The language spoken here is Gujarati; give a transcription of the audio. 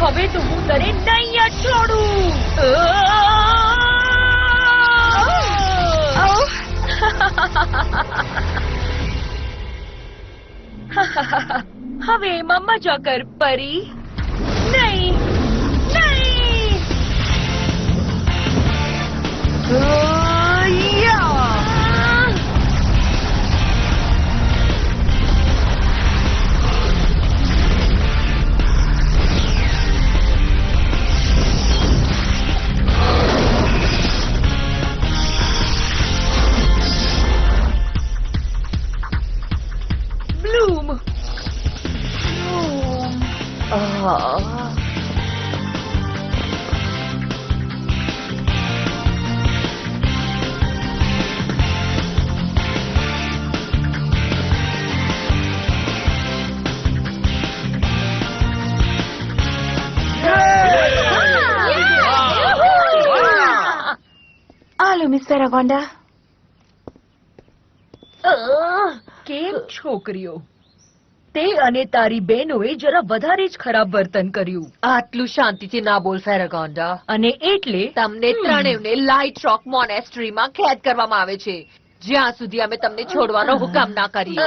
હવે તો હું તને નહીં જ છોડું. હવે એમાં મજા કર પરી. નહીં નહીં. બ્લૂમ. હાલો મિસ્ટર અગોન્ડા. કેમ છોકરીઓ, તે અને તારી બહેનોએ જરા વધારે જ ખરાબ વર્તન કર્યું. આટલું શાંતિથી ના બોલ ફેરાગોન્ડા. અને એટલે તમને ત્રણેયને લાઇટ રોક મોનેસ્ટ્રીમાં કેદ કરવામાં આવે છે જ્યાં સુધી અમે તમને છોડવાનો હુકમ ના કરીએ.